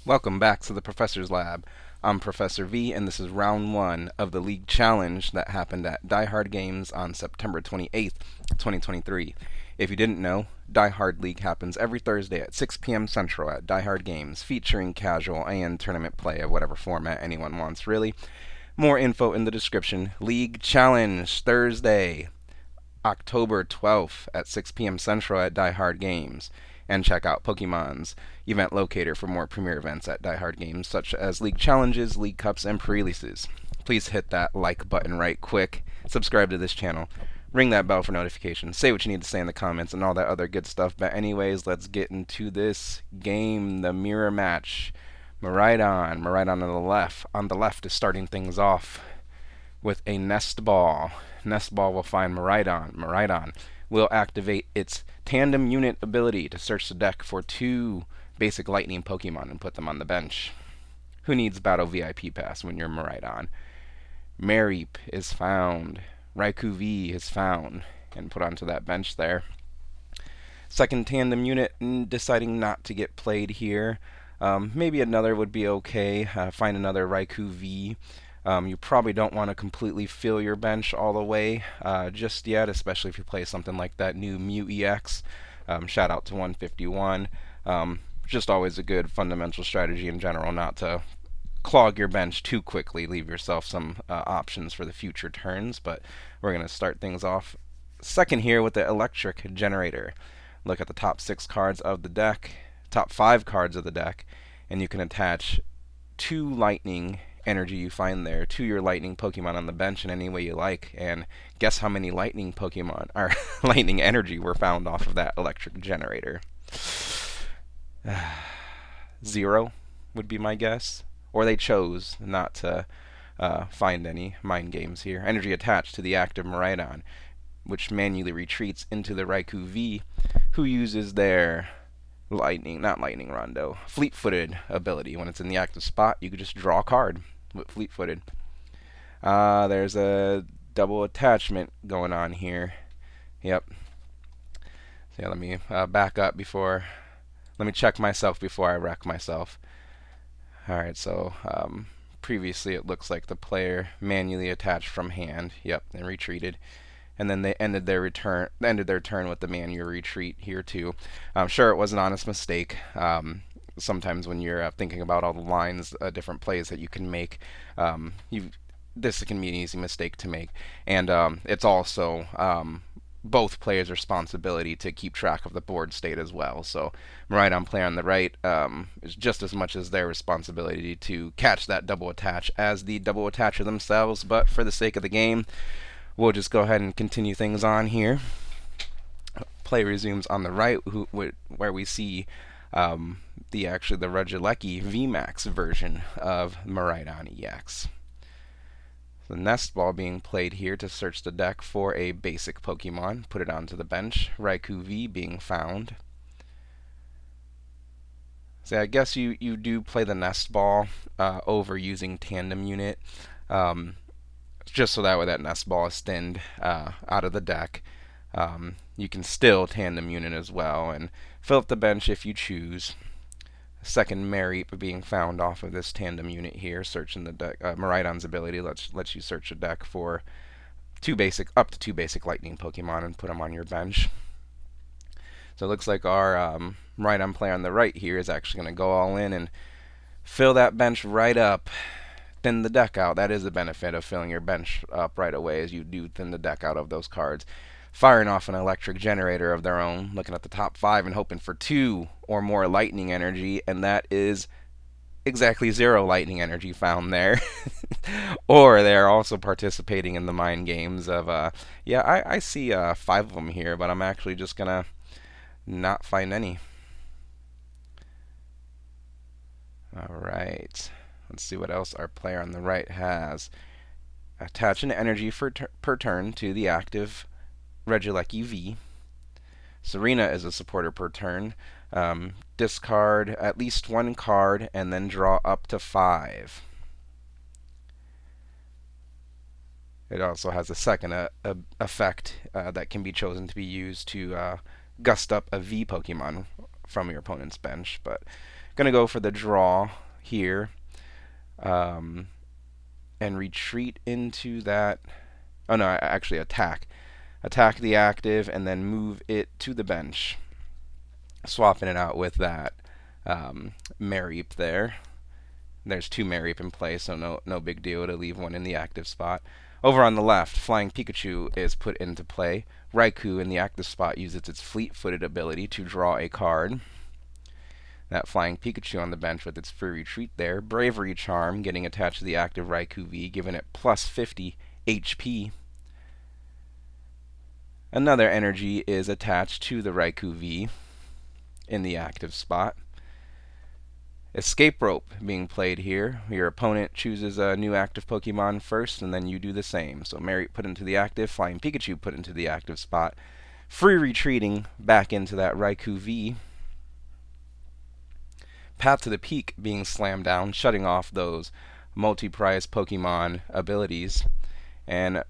Welcome back to the Professor's Lab. I'm Professor V, and this is round one of the League Challenge that happened at Die Hard Games on September 28th, 2023. If you didn't know, Die Hard League happens every Thursday at 6 p.m. Central at Die Hard Games, featuring casual and tournament play of whatever format anyone wants, really. More info in the description. League Challenge, Thursday, October 12th at 6 p.m. Central at Die Hard Games. And check out Pokemon's event locator for more premier events at Die Hard Games, such as League Challenges, League Cups, and pre-releases. Please hit that like button right quick, subscribe to this channel, ring that bell for notifications, say what you need to say in the comments, and all that other good stuff. But anyways, let's get into this game, the mirror match. Miraidon on the left is starting things off with a Nest Ball. Nest Ball will find Miraidon. Miraidon will activate its Tandem Unit ability to search the deck for 2 basic Lightning Pokemon and put them on the bench. Who needs Battle VIP Pass when you're Miraidon? Mareep is found. Raikou V is found and put onto that bench there. Second Tandem Unit deciding not to get played here. Maybe another would be okay. Find another Raikou V. You probably don't want to completely fill your bench all the way just yet, especially if you play something like that new Mew EX. Shout out to 151. Just always a good fundamental strategy in general not to clog your bench too quickly. Leave yourself some options for the future turns, but we're going to start things off second here with the Electric Generator. Look at the top 6 cards of the deck, top 5 cards of the deck, and you can attach 2 Lightning energy you find there to your Lightning Pokemon on the bench in any way you like. And guess how many Lightning Pokemon or Lightning energy were found off of that Electric Generator? 0 would be my guess. Or they chose not to find any mind games here. Energy attached to the active Miraidon, which manually retreats into the Raikou V, who uses their Lightning Rondo, Fleet-Footed ability. When it's in the active spot, you can just draw a card with Fleet-Footed. There's a double attachment going on here. Yep. So yeah, let me back up before. Let me check myself before I wreck myself. Alright, so previously it looks like the player manually attached from hand. Yep, and retreated. And then they ended their turn with the manual retreat here too. I'm sure it was an honest mistake. Sometimes when you're thinking about all the lines, different plays that you can make, this can be an easy mistake to make. And it's also both players' responsibility to keep track of the board state as well. So Miraidon player on the right is just as much as their responsibility to catch that double attach as the double attacher themselves. But for the sake of the game, we'll just go ahead and continue things on here. Play resumes on the right, where we see the Regieleki VMAX version of Miraidon EX. The Nest Ball being played here to search the deck for a basic Pokemon, put it onto the bench. Raikou V being found. So I guess you do play the Nest Ball over using Tandem Unit. Just so that way that Nest Ball is thinned out of the deck. You can still Tandem Unit as well and fill up the bench if you choose. Second Mareep being found off of this Tandem Unit here, searching the deck. Miraidon's ability lets you search a deck for up to 2 basic Lightning Pokemon and put them on your bench. So it looks like our Miraidon player on the right here is actually going to go all in and fill that bench right up. Thin the deck out. That is the benefit of filling your bench up right away, as you do thin the deck out of those cards. Firing off an Electric Generator of their own, looking at the top 5 and hoping for 2 or more Lightning energy, and that is exactly 0 Lightning energy found there. Or they're also participating in the mind games of, I see 5 of them here, but I'm actually just gonna not find any. Alright. Let's see what else our player on the right has. Attach an energy per turn to the active Regieleki V. Serena is a supporter per turn. Discard at least 1 card and then draw up to 5. It also has a second effect that can be chosen to be used to gust up a V Pokemon from your opponent's bench. But gonna go for the draw here, um, and retreat into that. Oh no, actually attack. Attack the active and then move it to the bench, swapping it out with that Mareep there. There's two Mareep in play, so no big deal to leave one in the active spot. Over on the left, Flying Pikachu is put into play. Raikou in the active spot uses its fleet-footed ability to draw a card. That Flying Pikachu on the bench with its free retreat there. Bravery Charm getting attached to the active Raikou V, giving it plus 50 HP. Another energy is attached to the Raikou V in the active spot. Escape Rope being played here. Your opponent chooses a new active Pokemon first, and then you do the same. So Mary put into the active, Flying Pikachu put into the active spot. Free retreating back into that Raikou V. Path to the Peak being slammed down, shutting off those multi-prize Pokemon abilities. And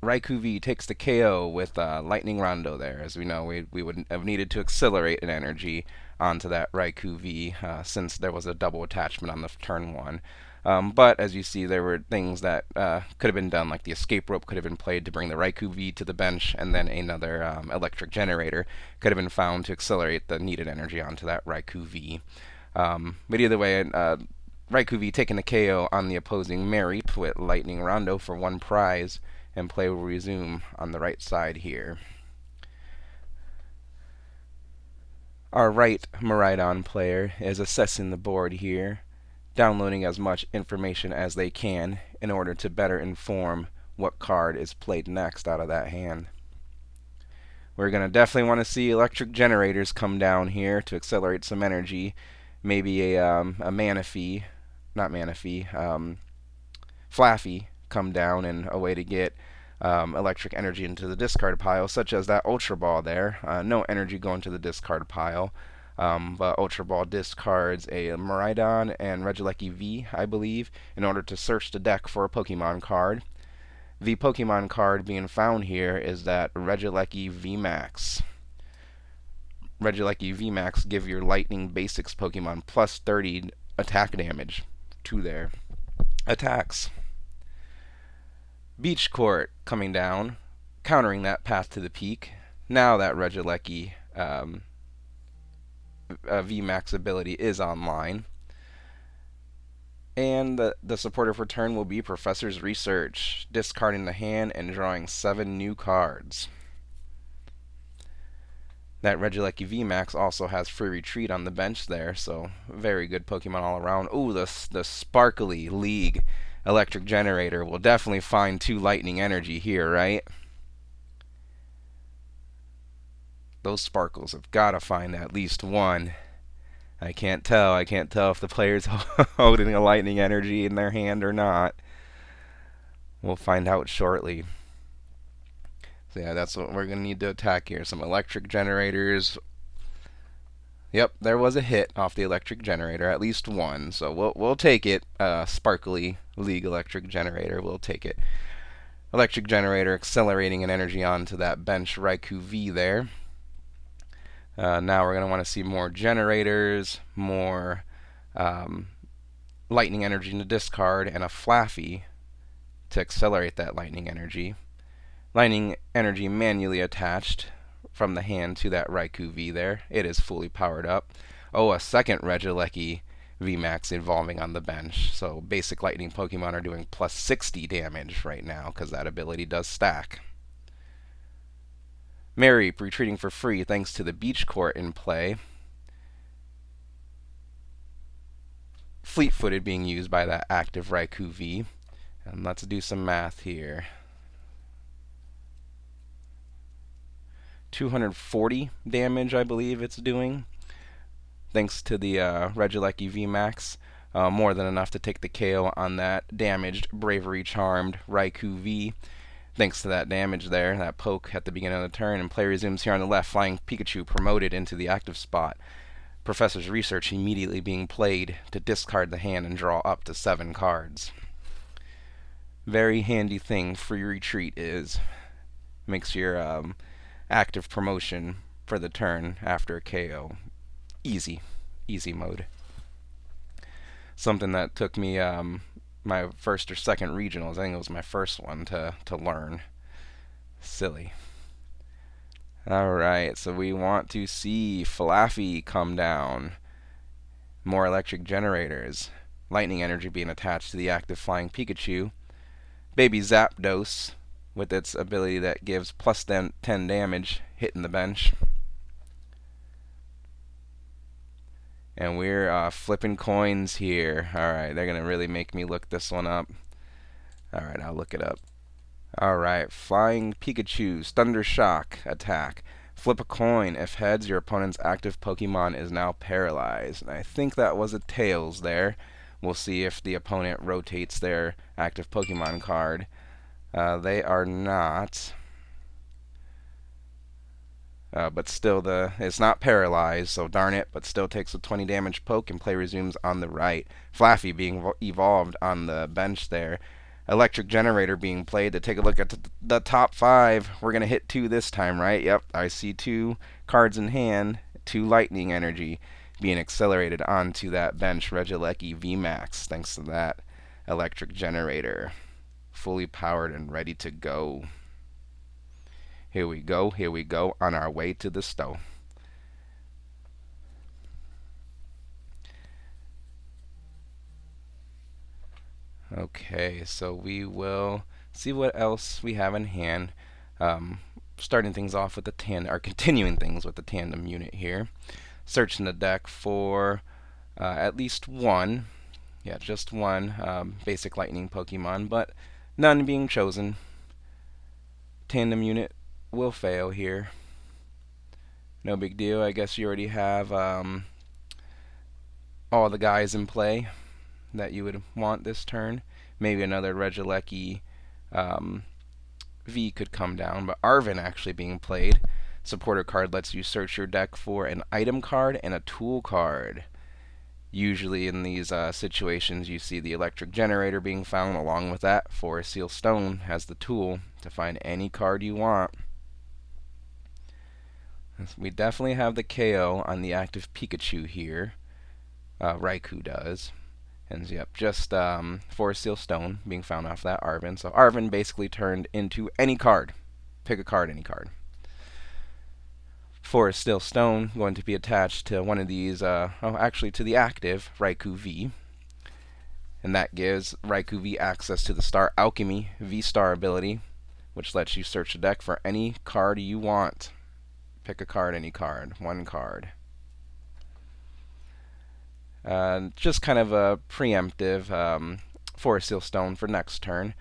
Raikou V takes the KO with Lightning Rondo there. As we know, we would have needed to accelerate an energy onto that Raikou V since there was a double attachment on the turn one. But as you see, there were things that could have been done, like the Escape Rope could have been played to bring the Raikou V to the bench, and then another Electric Generator could have been found to accelerate the needed energy onto that Raikou V. But either way, Raikou V taking the KO on the opposing Mareep with Lightning Rondo for one prize, and play will resume on the right side here. Our right Miraidon player is assessing the board here, downloading as much information as they can in order to better inform what card is played next out of that hand. We're going to definitely want to see Electric Generators come down here to accelerate some energy. Maybe a Manaphy, not Manaphy, Flaffy come down, and a way to get electric energy into the discard pile, such as that Ultra Ball there. No energy going to the discard pile, but Ultra Ball discards a Miraidon and Regieleki V, I believe, in order to search the deck for a Pokemon card. The Pokemon card being found here is that Regieleki VMAX. Regieleki VMAX give your Lightning Basics Pokemon plus 30 attack damage to their attacks. Beach Court coming down, countering that Path to the Peak. Now that Regieleki VMAX ability is online. And the supporter for turn will be Professor's Research, discarding the hand and drawing 7 new cards. That Regieleki VMAX also has free retreat on the bench there, so very good Pokemon all around. Ooh, the sparkly League Electric Generator will definitely find 2 lightning energy here, right? Those sparkles have got to find at least one. I can't tell if the player's holding a lightning energy in their hand or not. We'll find out shortly. So yeah, that's what we're going to need to attack here. Some electric generators. Yep, there was a hit off the electric generator, at least one. So we'll take it. Sparkly League Electric Generator, we'll take it. Electric Generator accelerating an energy onto that bench Raikou V there. Now we're going to want to see more generators, more lightning energy in the discard, and a Flaffy to accelerate that lightning energy. Lightning energy manually attached from the hand to that Raikou V there. It is fully powered up. Oh, a second Regieleki VMAX evolving on the bench. So basic lightning Pokemon are doing plus 60 damage right now because that ability does stack. Mareep retreating for free thanks to the Beach Court in play. Fleet-footed being used by that active Raikou V. And let's do some math here. 240 damage, I believe it's doing, thanks to the Regieleki VMAX. More than enough to take the KO on that damaged, Bravery Charmed Raikou V. Thanks to that damage there, that poke at the beginning of the turn, and play resumes here on the left. Flying Pikachu promoted into the active spot. Professor's Research immediately being played to discard the hand and draw up to 7 cards. Very handy thing free retreat is. Makes your active promotion for the turn after a KO Easy. Easy mode. Something that took me my first or second regionals. I think it was my first one to learn. Silly. Alright, so we want to see Flaffy come down. More electric generators. Lightning energy being attached to the active flying Pikachu. Baby Zapdos with its ability that gives plus 10 damage hitting the bench. And we're flipping coins here. Alright, they're going to really make me look this one up. Alright, I'll look it up. Alright, Flying Pikachu's Thunder Shock attack. Flip a coin. If heads, your opponent's active Pokemon is now paralyzed. And I think that was a Tails there. We'll see if the opponent rotates their active Pokemon card. They are not. But still, it's not paralyzed, so darn it, but still takes a 20 damage poke and play resumes on the right. Flaffy being evolved on the bench there. Electric Generator being played. To take a look at the top 5. We're going to hit 2 this time, right? Yep, I see 2 cards in hand. 2 Lightning Energy being accelerated onto that bench. Regieleki VMAX, thanks to that Electric Generator. Fully powered and ready to go. Here we go, on our way to the stove. Okay, so we will see what else we have in hand. Starting things off with the tandem, or continuing things with the tandem unit here. Searching the deck for at least one, yeah, just one basic lightning Pokemon, but none being chosen. Tandem unit will fail here. No big deal. I guess you already have all the guys in play that you would want this turn. Maybe another Regieleki V could come down, but Arven actually being played. Supporter card lets you search your deck for an item card and a tool card. Usually in these situations you see the electric generator being found. Along with that, Forest Seal Stone has the tool to find any card you want. We definitely have the KO on the active Pikachu here. Raikou does. And yep, just Forest Seal Stone being found off that Arven. So Arven basically turned into any card. Pick a card, any card. Forest Seal Stone going to be attached to one of these, actually to the active Raikou V. And that gives Raikou V access to the Star Alchemy V-Star ability, which lets you search the deck for any card you want. Pick a card, any card, one card. Just kind of a preemptive Forest Seal Stone for next turn.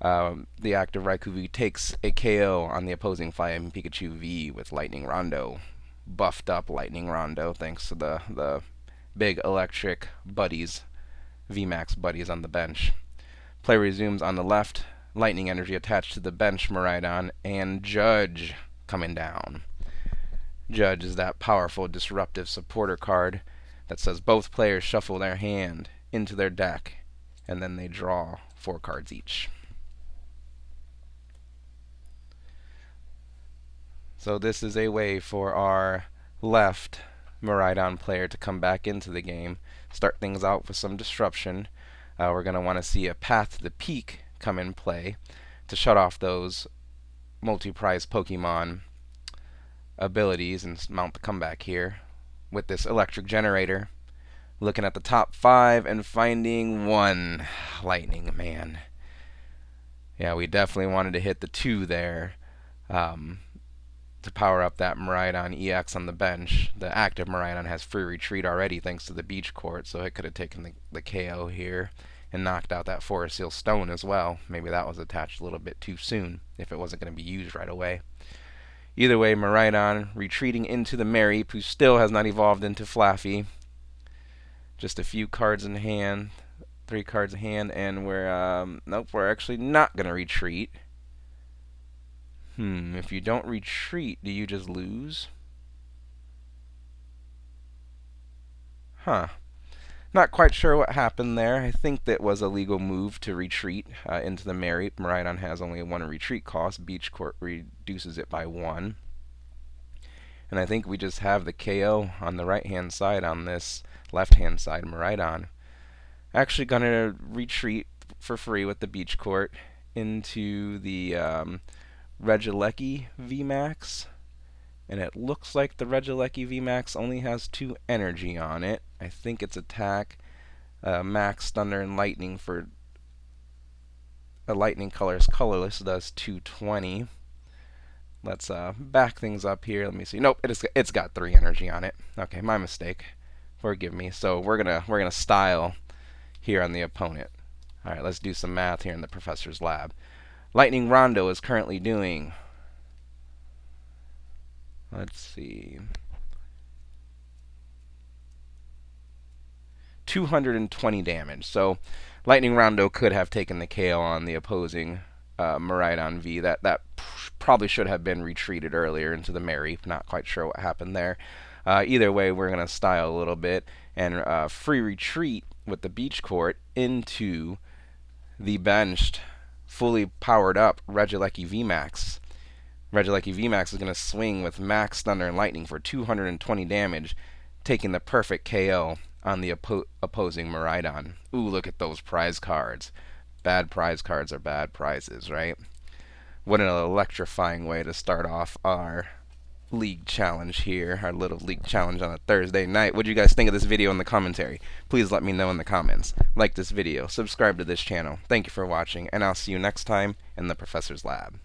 The active Raikou V takes a KO on the opposing Flying Pikachu V with Lightning Rondo. Buffed up Lightning Rondo thanks to the big electric buddies, VMAX buddies on the bench. Play resumes on the left. Lightning Energy attached to the bench, Miraidon, and Judge coming down. Judge is that powerful disruptive supporter card that says both players shuffle their hand into their deck, and then they draw 4 cards each. So this is a way for our left Miraidon player to come back into the game, start things out with some disruption. We're going to want to see a Path to the Peak come in play to shut off those multi-prize Pokemon abilities and mount the comeback here with this electric generator. Looking at the top 5 and finding 1 Lightning Man. Yeah, we definitely wanted to hit the 2 there to power up that Miraidon EX on the bench. The active Miraidon has free retreat already thanks to the Beach Court, so it could have taken the KO here and knocked out that Forest Seal Stone as well. Maybe that was attached a little bit too soon if it wasn't going to be used right away. Either way, Miraidon retreating into the Mareep, who still has not evolved into Flaffy. Just a few cards in hand, 3 cards in hand, and nope, we're actually not going to retreat. If you don't retreat, do you just lose? Huh. Not quite sure what happened there. I think that was a legal move to retreat into the Mareep. Miraidon has only a 1 retreat cost. Beach Court reduces it by 1. And I think we just have the KO on the right-hand side on this left-hand side Miraidon. Actually gonna retreat for free with the Beach Court into the Regieleki VMAX. And it looks like the Regieleki VMAX only has 2 energy on it. I think its attack, Max, Thunder, and Lightning for a Lightning color is colorless, does 220. Let's back things up here. Let me see. Nope, it's got 3 energy on it. Okay, my mistake. Forgive me. So we're gonna style here on the opponent. All right, let's do some math here in the professor's lab. Lightning Rondo is currently doing, let's see, 220 damage. So Lightning Rondo could have taken the KO on the opposing Miraidon V. That probably should have been retreated earlier into the Mary. Not quite sure what happened there. Either way, we're going to style a little bit and free retreat with the Beach Court into the benched, fully powered up Regieleki VMAX. Regieleki VMAX is going to swing with Max, Thunder, and Lightning for 220 damage, taking the perfect KO on the opposing Miraidon. Ooh, look at those prize cards. Bad prize cards are bad prizes, right? What an electrifying way to start off our league challenge here, our little league challenge on a Thursday night. What do you guys think of this video in the commentary? Please let me know in the comments. Like this video, subscribe to this channel. Thank you for watching, and I'll see you next time in the Professor's Lab.